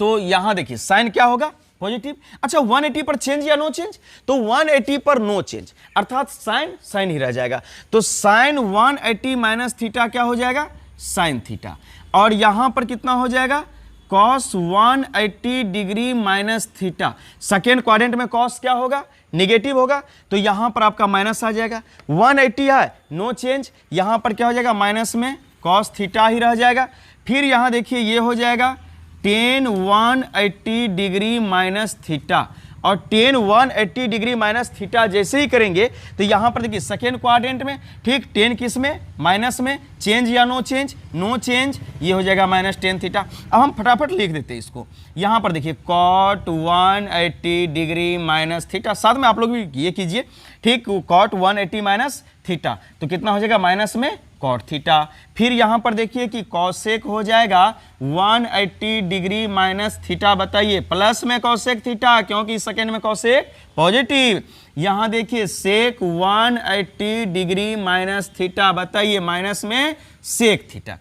तो यहां देखिए साइन क्या होगा? पॉजिटिव। अच्छा, 180 पर चेंज या नो चेंज? तो 180 पर नो चेंज, अर्थात साइन साइन ही रह जाएगा। तो साइन 180 माइनस थीटा क्या हो जाएगा? Sine theta. और यहां पर कितना हो जाएगा? Cos 180 degree minus theta. Second quadrant में कॉस क्या होगा? नेगेटिव होगा। तो यहां पर आपका माइनस आ जाएगा। 180 है, नो चेंज, यहां पर क्या हो जाएगा? माइनस में कॉस थीटा ही रह जाएगा। फिर यहां देखिए ये हो जाएगा टेन 180 डिग्री माइनस थीटा। और टेन 180 डिग्री माइनस थीटा जैसे ही करेंगे तो यहां पर देखिए सेकेंड क्वाड्रेंट में, ठीक, टेन किस में? माइनस में। चेंज या नो चेंज? No change. ये हो जाएगा माइनस टेन थीटा। अब हम फटाफट लिख देते हैं इसको। यहां पर देखिए कॉट 180 डिग्री माइनस थीटा, साथ में आप लोग भी ये कीजिए, ठीक, कॉट 180 माइनस थीटा। तो कितना हो जाएगा? माइनस में कॉट थीटा। फिर यहां पर देखिए कि कॉसेक हो जाएगा 180 डिग्री माइनस थीटा। बताइए प्लस में कॉसेक थीटा, क्योंकि सेकेंड में कॉसेक पॉजिटिव। यहां देखिए सेक 180 डिग्री माइनस थीटा। बताइए माइनस में सेक थीटा।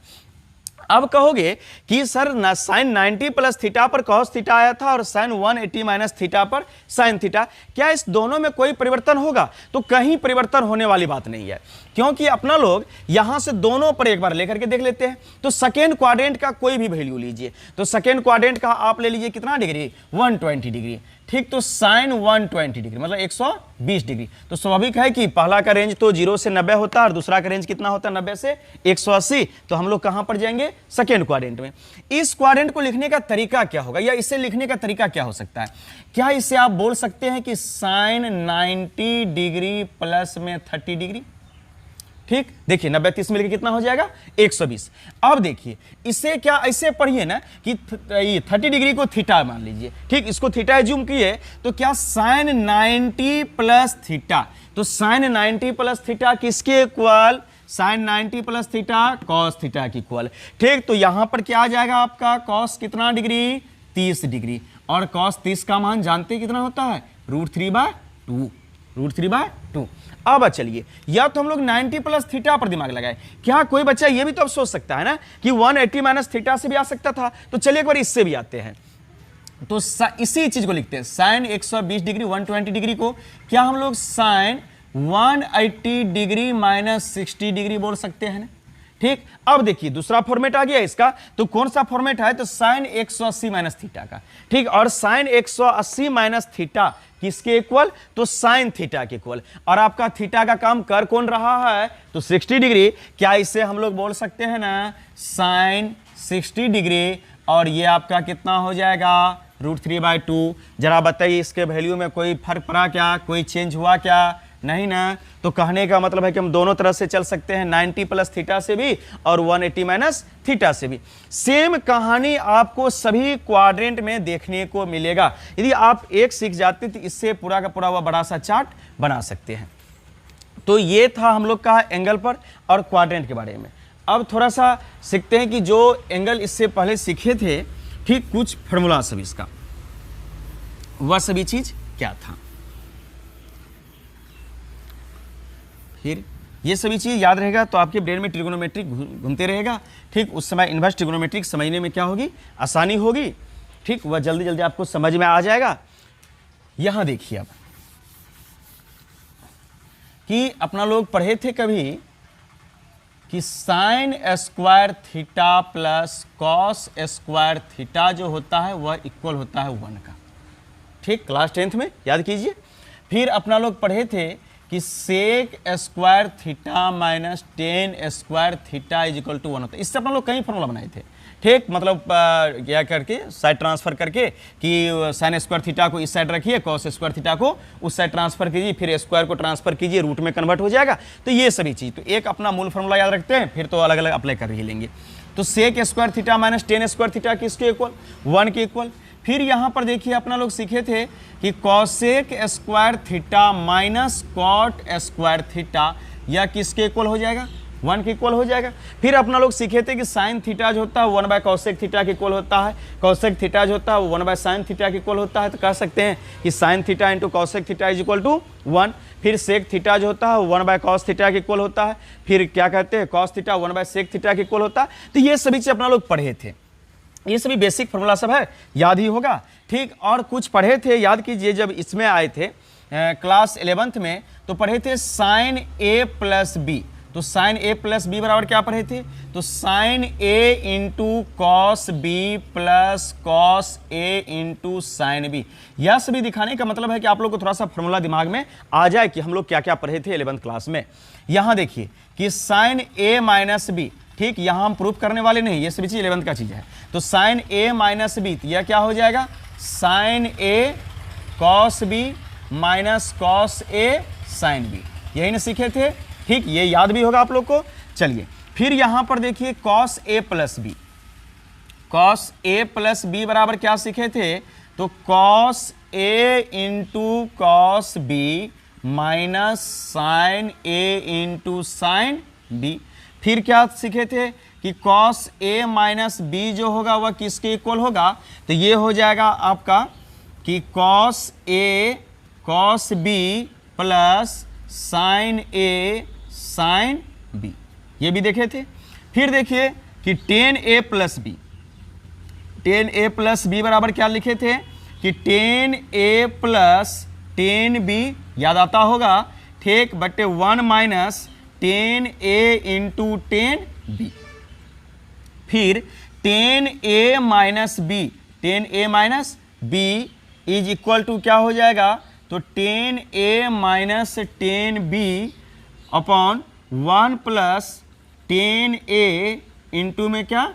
अब कहोगे कि सर साइन 90 प्लस थीटा पर कॉस थीटा आया था और साइन 180 माइनस थीटा पर साइन थीटा, क्या इस दोनों में कोई परिवर्तन होगा? तो कहीं परिवर्तन होने वाली बात नहीं है, क्योंकि अपना लोग यहां से दोनों पर एक बार लेकर के देख लेते हैं। तो सेकेंड क्वाड्रेंट का कोई भी वैल्यू लीजिए, तो सेकेंड क्वाड्रेंट का आप ले लीजिए कितना डिग्री? 120 डिग्री, ठीक। तो साइन 120 डिग्री मतलब 120 डिग्री। तो स्वाभाविक है कि पहला का रेंज तो 0 से 90 होता है और दूसरा का रेंज कितना होता है? 90 से 180। तो हम लोग कहां पर जाएंगे? सेकेंड क्वाड्रेंट में। इस क्वाड्रेंट को लिखने का तरीका क्या होगा, या इसे लिखने का तरीका क्या हो सकता है? क्या इसे आप बोल सकते हैं कि साइन 90 डिग्री प्लस में 30 डिग्री? ठीक, देखिए 90 30 मिलकर कितना हो जाएगा 120। अब देखिए इसे क्या ऐसे पढ़िए ना कि 30 डिग्री को थीटा मान लीजिए, ठीक, इसको थीटा एज्यूम किए तो क्या साइन 90 प्लस थीटा, तो साइन 90 प्लस थीटा किसके equal, sine 90 plus theta cos theta की इक्वल। ठीक, तो यहां पर क्या आ जाएगा आपका कॉस कितना डिग्री 30 डिग्री, और कॉस 30 का मान जानते कितना होता है √3/2, √3/2। अब चलिए या तो हम लोग 90 प्लस थीटा पर दिमाग लगाए, क्या कोई बच्चा ये भी तो अब सोच सकता है ना कि 180 माइनस थीटा से भी आ सकता था, तो चलिए एक बार इससे भी आते हैं। तो इसी चीज को लिखते हैं साइन 120 डिग्री 120 डिग्री को क्या हम लोग साइन 180 डिग्री माइनस 60 डिग्री बोल सकते हैं ना। ठीक, अब देखिए दूसरा फॉर्मेट आ गया इसका, तो कौन सा फॉर्मेट है, तो साइन 180 माइनस थीटा का। ठीक, और साइन 180 माइनस थीटा किसके इक्वल, तो साइन थीटा के इक्वल, और आपका थीटा का काम कर कौन रहा है, तो 60 डिग्री। क्या इसे हम लोग बोल सकते हैं ना साइन 60 डिग्री, और ये आपका कितना हो जाएगा √3/2। जरा बताइए इसके वैल्यू में कोई फर्क पड़ा क्या, कोई चेंज हुआ क्या, नहीं ना। तो कहने का मतलब है कि हम दोनों तरह से चल सकते हैं, 90 प्लस थीटा से भी और 180 माइनस थीटा से भी। सेम कहानी आपको सभी क्वाड्रेंट में देखने को मिलेगा। यदि आप एक सीख जाते तो इससे पूरा का पूरा हुआ बड़ा सा चार्ट बना सकते हैं। तो ये था हम लोग का एंगल पर और क्वाड्रेंट के बारे में। अब थोड़ा सा सीखते हैं कि जो एंगल इससे पहले सीखे थे, ठीक, कुछ फॉर्मूला सब इसका, वह सभी चीज क्या था। फिर ये सभी चीज याद रहेगा तो आपके ब्रेन में ट्रिगोनोमेट्रिक घूमते रहेगा। ठीक, उस समय इन्वर्स ट्रिगोनोमेट्रिक समझने में क्या होगी, आसानी होगी। ठीक, वह जल्दी जल्दी आपको समझ में आ जाएगा। यहां देखिए अब कि अपना लोग पढ़े थे कभी कि sine square theta plus cos square theta जो होता है वह इक्वल होता है 1 का। ठीक, क्लास 10th में याद कीजिए। फिर अपना लोग पढ़े थे कि sec square theta minus tan square theta is equal to 1 होता है। इससे अपना लोग कई फॉर्मूला बनाए थे। ठीक, मतलब क्या करके साइड ट्रांसफर करके कि साइन स्क्वायर थीटा को इस साइड रखिए, कॉस स्क्वायर थीटा को उस साइड ट्रांसफर कीजिए, फिर स्क्वायर को ट्रांसफर कीजिए, रूट में कन्वर्ट हो जाएगा। तो ये सभी चीज़, तो एक अपना मूल फॉर्मूला याद रखते हैं, फिर तो अलग अलग अप्लाई कर ही लेंगे। तो sec square theta minus tan square theta किसके इक्वल, 1 के इक्वल। फिर यहां पर देखिए अपना लोग सीखे थे कि cosec square theta minus cot square theta यह किसके इक्वल हो जाएगा, 1 के इक्वल हो जाएगा। फिर अपना लोग सीखे थे कि साइन थीटा जो होता है 1/कॉसेक थीटा के इक्वल होता है, कॉसेक थीटा जो होता है 1/साइन थीटा के इक्वल होता है। तो कह सकते हैं कि sine theta into cosec theta is equal to 1। फिर सेक थीटा जो होता है 1/कॉस थीटा के इक्वल होता है। फिर क्या कहते हैं कॉस थीटा 1/सेक थीटा के इक्वल होता है। तो ये सभी चीज अपना लोग पढ़े थे, ये सभी बेसिक फॉर्मूला सब है, याद ही होगा। ठीक, और कुछ पढ़े थे, याद कीजिए जब इसमें आए थे क्लास 11th में, तो पढ़े थे साइन ए प्लस बी। तो साइन ए प्लस बी बराबर क्या पढ़े थे, तो sine A into cos B plus cos A into sine B. यह सभी दिखाने का मतलब है कि आप लोग को थोड़ा सा फॉर्मूला दिमाग में आ जाए कि हम लोग क्या क्या पढ़े थे 11th क्लास में। यहां देखिए कि साइन ए माइनस बी, ठीक, यहां हम प्रूफ करने वाले नहीं, ये सभी चीज 11th का चीज है। तो साइन ए माइनस बी, यह क्या हो जाएगा sign A cos B minus cos A sine B, यही ना सीखे थे। ठीक, ये याद भी होगा आप लोग को। चलिए फिर यहां पर देखिए cos A plus B, cos A plus B बराबर क्या सीखे थे, तो cos A into cos B minus sine A into sine B. फिर क्या सीखे थे कि कॉस ए माइनस बी जो होगा वह किसके इक्वल होगा, तो ये हो जाएगा आपका कि cos A cos B plus sine A sine B, ये भी देखे थे। फिर देखिए कि tan A plus B, tan A plus B बराबर क्या लिखे थे कि tan A plus tan B, याद आता होगा। ठीक, बटे 1 minus tan A into tan B. फिर tan A minus B, tan A minus B is equal to क्या हो जाएगा, तो tan A minus ten B upon 1 plus ten A into में क्या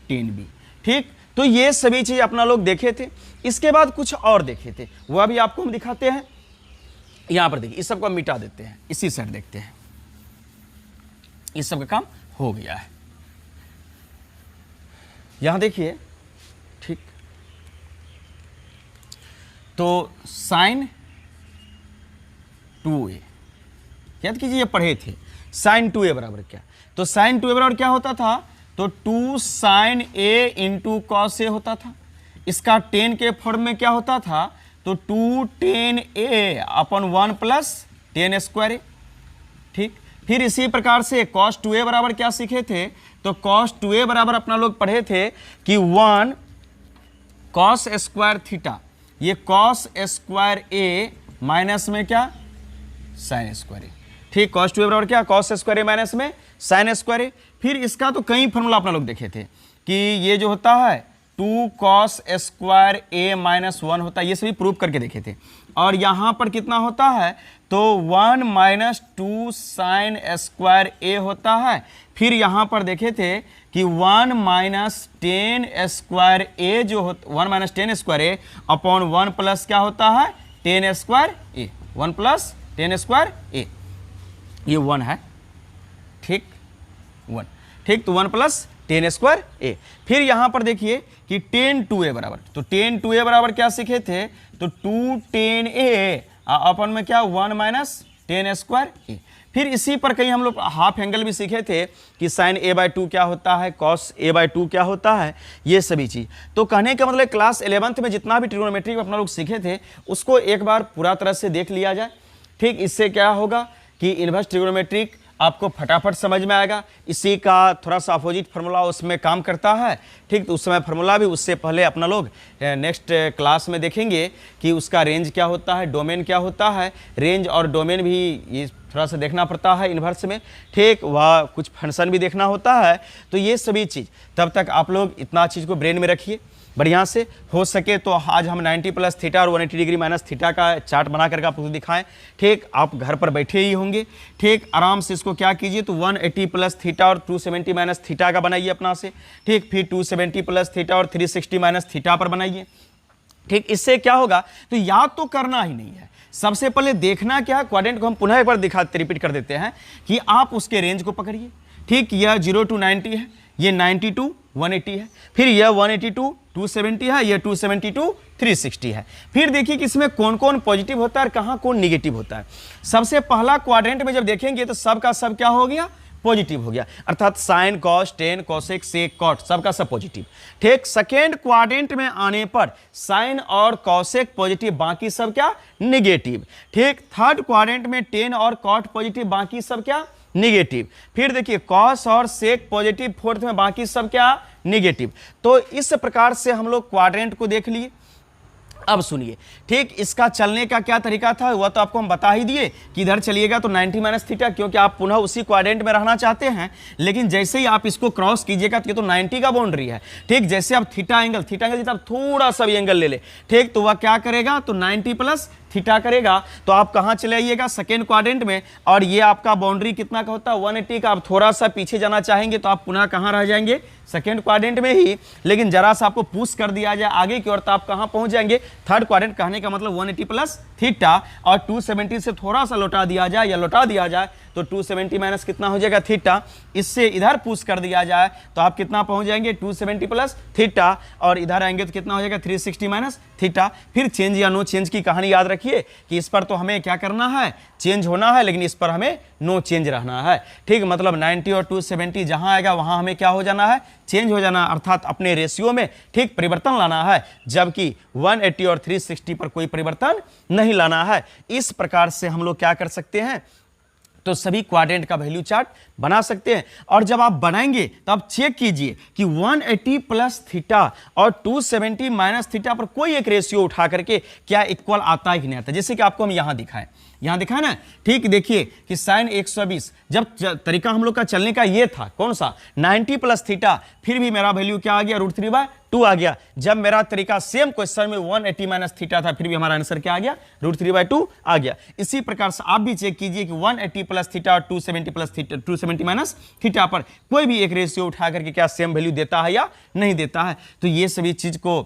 टेन बी। ठीक, तो ये सभी चीज अपना लोग देखे थे। इसके बाद कुछ और देखे थे, वह भी आपको हम दिखाते हैं। यहां पर देखिए इस सबको हम मिटा देते हैं, इसी साइड देखते हैं। इस सब का काम हो गया है। यहां देखिए, ठीक, तो साइन 2a, याद कीजिए ये पढ़े थे, साइन 2a बराबर क्या, तो साइन 2a बराबर क्या होता था, तो 2 sign a into cos A होता था। इसका 10 के फॉर्म में क्या होता था, तो 2 10 a अपन 1 प्लस 10 स्क्वायर ए, ठीक। फिर इसी प्रकार से cos 2a बराबर क्या सीखे थे, तो cos 2a बराबर अपना लोग पढ़े थे कि 1 cos स्क्वायर थीटा, ये cos स्क्वायर a माइनस में क्या, साइन स्क्वायर ए, ठीक। cos 2a बराबर क्या, cos स्क्वायर a माइनस में साइन स्क्वायर ए। फिर इसका तो कई फॉर्मूला अपना लोग देखे थे कि ये जो होता है 2 cos स्क्वायर a माइनस 1 होता है, ये सभी प्रूव करके देखे थे। और यहाँ पर कितना होता है, तो 1 माइनस 2 साइन स्क्वायर a होता है। फिर यहाँ पर देखे थे कि 1 माइनस 10 स्क्वायर a जो होता, 1 minus 10 square a upon 1 plus क्या होता है, 10 square a, 1 plus 10 square a, ये 1 है, ठीक, 1, ठीक। तो 1 प्लस 10 स्क्वायर a। फिर यहाँ पर देखिए कि 10 2a बराबर, तो 10 2a बराबर क्या सीखे थे, तो 2 10 a अपन में क्या, 1 माइनस 10 स्क्वायर a। फिर इसी पर कहीं हम लोग हाफ एंगल भी सीखे थे कि साइन a/2 क्या होता है, कॉस a/2 क्या होता है, ये सभी चीज़। तो कहने का मतलब क्लास 11th में जितना भी ट्रिग्नोमेट्री अपना लोग सीखे थे उसको एक बार पूरा तरह से देख लिया जाए, ठीक। इससे क्या होगा कि इन्वर्स ट्रिग्नोमेट्रिक आपको फटाफट समझ में आएगा। इसी का थोड़ा सा अपोजिट फार्मूला उसमें काम करता है, ठीक। तो उस समय फार्मूला भी उससे पहले अपना लोग नेक्स्ट क्लास में देखेंगे कि उसका रेंज क्या होता है, डोमेन क्या होता है। रेंज और डोमेन भी ये थोड़ा सा देखना पड़ता है इन्वर्स में, ठीक। वह कुछ फंक्शन भी देखना होता है। तो ये सभी चीज़, तब तक आप लोग इतना चीज़ को ब्रेन में रखिए बढ़िया से। हो सके तो आज हम 90 प्लस थीटा और 180 डिग्री माइनस थीटा का चार्ट बना करके आपको दिखाएं, ठीक। आप घर पर बैठे ही होंगे, ठीक। आराम से इसको क्या कीजिए, तो 180 प्लस थीटा और 270 माइनस थीटा का बनाइए अपना से, ठीक। फिर 270 प्लस थीटा और 360 माइनस थीटा पर बनाइए, ठीक। इससे क्या होगा, तो याद तो करना ही नहीं है, सबसे पहले देखना क्या है, क्वाड्रेंट को हम पुनः एक बार रिपीट कर देते हैं कि आप उसके रेंज को पकड़िए, ठीक। यह 0 to 90 है, ये 90 to 180 है, फिर यह 180 to 270 है, यह 270 to 360 है। फिर देखिए कि इसमें कौन कौन पॉजिटिव होता है और कहाँ कौन निगेटिव होता है। सबसे पहला क्वाड्रेंट में जब देखेंगे तो सब का सब क्या हो गया, पॉजिटिव हो गया, अर्थात sine cos tan cosec sec cot सबका सब पॉजिटिव, ठीक। सेकेंड क्वाड्रेंट में आने पर साइन और कॉसेक पॉजिटिव, बाकी सब क्या, निगेटिव, ठीक। थर्ड क्वाड्रेंट में टेन और कॉट पॉजिटिव, बाकी सब क्या, निगेटिव। फिर देखिए कॉस और सेक पॉजिटिव, फोर्थ में बाकी सब क्या, निगेटिव। तो इस प्रकार से हम लोग क्वाड्रेंट को देख लिए। अब सुनिए, ठीक, इसका चलने का क्या तरीका था वह तो आपको हम बता ही दिए कि इधर चलिएगा तो 90 माइनस थीटा, क्योंकि आप पुनः उसी क्वाड्रेंट में रहना चाहते हैं। लेकिन जैसे ही आप इसको क्रॉस कीजिएगा तो ये तो 90 का बाउंड्री है, ठीक। जैसे आप थीटा एंगल आप थोड़ा सा भी एंगल ले ले, ठीक, तो वह क्या करेगा, तो 90 प्लस थीटा करेगा। तो आप कहाँ चले आइएगा, सेकेंड क्वाड्रेंट में, और ये आपका बाउंड्री कितना का होता है, 180 का। आप थोड़ा सा पीछे जाना चाहेंगे तो आप पुनः कहाँ रह जाएंगे, सेकेंड क्वाड्रेंट में ही। लेकिन जरा सा आपको पुश कर दिया जाए आगे की ओर तो आप कहाँ पहुंच जाएंगे, थर्ड क्वाड्रेंट। कहने का मतलब 180 प्लस थीटा, और 270 से थोड़ा सा लौटा दिया जाए या लौटा दिया जाए तो 270 माइनस कितना हो जाएगा, थीटा। इससे इधर पुश कर दिया जाए तो आप कितना पहुंच जाएंगे, 270 प्लस थीटा, और इधर आएंगे तो कितना हो जाएगा, 360 माइनस थीटा। फिर चेंज या नो चेंज की कहानी याद रखिए कि इस पर तो हमें क्या करना है, चेंज होना है, लेकिन इस पर हमें नो चेंज रहना है, ठीक। मतलब 90 और 270 जहां आएगा वहां हमें क्या हो जाना है, चेंज हो जाना, अर्थात अपने रेशियो में, ठीक, परिवर्तन लाना है। जबकि 180 और 360 पर कोई परिवर्तन नहीं लाना है। इस प्रकार से हम लोग क्या कर सकते हैं, तो सभी क्वाड्रेंट का वैल्यू चार्ट बना सकते हैं। और जब आप बनाएंगे तो आप चेक कीजिए कि 180 प्लस थीटा और 270 माइनस थीटा पर कोई एक रेशियो उठा करके क्या इक्वल आता है कि नहीं आता। जैसे कि आपको हम यहां दिखाएं, यहां दिखाए ना, ठीक। देखिए कि साइन 120, जब तरीका हम लोग का चलने का ये था, कौन सा, 90 प्लस थीटा, फिर भी मेरा वैल्यू क्या आ गया, √3/2 आ गया। जब मेरा तरीका सेम क्वेश्चन में 180 माइनस थीटा था, फिर भी हमारा आंसर क्या आ गया, √3/2 आ गया। इसी प्रकार से आप भी चेक कीजिए कि 180 प्लस थीटा और 270 प्लस थीटा, 270 माइनस थीटा पर कोई भी एक रेशियो उठा करके क्या सेम वैल्यू देता है या नहीं देता है। तो ये सभी चीज को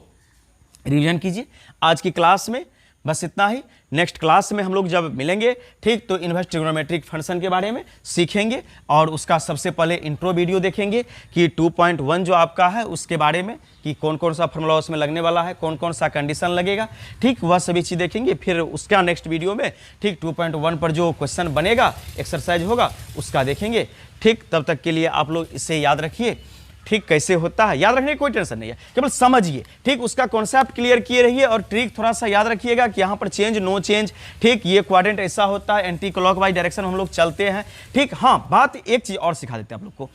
रिवीजन कीजिए। आज की क्लास में बस इतना ही। नेक्स्ट क्लास में हम लोग जब मिलेंगे, ठीक, तो इनवर्स ट्रिग्नोमेट्रिक फंक्शन के बारे में सीखेंगे और उसका सबसे पहले इंट्रो वीडियो देखेंगे कि 2.1 जो आपका है उसके बारे में कि कौन कौन सा फॉर्मूला उसमें लगने वाला है, कौन कौन सा कंडीशन लगेगा, ठीक, वह सभी चीज़ देखेंगे। फिर उसका नेक्स्ट वीडियो में, ठीक, 2.1 पर जो क्वेश्चन बनेगा, एक्सरसाइज होगा, उसका देखेंगे, ठीक। तब तक के लिए आप लोग इसे याद रखिए, ठीक, कैसे होता है याद रखने की कोई टेंशन नहीं है, केवल समझिए, ठीक, उसका कॉन्सेप्ट क्लियर किए रहिए और ट्रिक थोड़ा सा याद रखिएगा कि यहाँ पर चेंज नो चेंज, ठीक, ये क्वाड्रेंट ऐसा होता है, एंटी क्लॉकवाइज डायरेक्शन हम लोग चलते हैं, ठीक। हाँ, बात एक चीज़ और सिखा देते हैं आप लोग को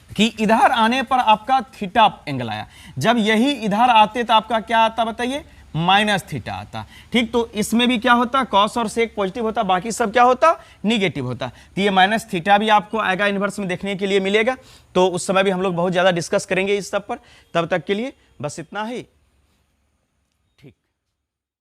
कि इधर आने पर आपका थीटा एंगल आया, जब यही इधर आते तो आपका क्या आता बताइए, माइनस थीटा आता, ठीक। तो इसमें भी क्या होता, कॉस और सेक पॉजिटिव होता, बाकी सब क्या होता, निगेटिव होता। तो ये माइनस थीटा भी आपको आएगा इन्वर्स में देखने के लिए मिलेगा, तो उस समय भी हम लोग बहुत ज़्यादा डिस्कस करेंगे इस सब पर। तब तक के लिए बस इतना ही।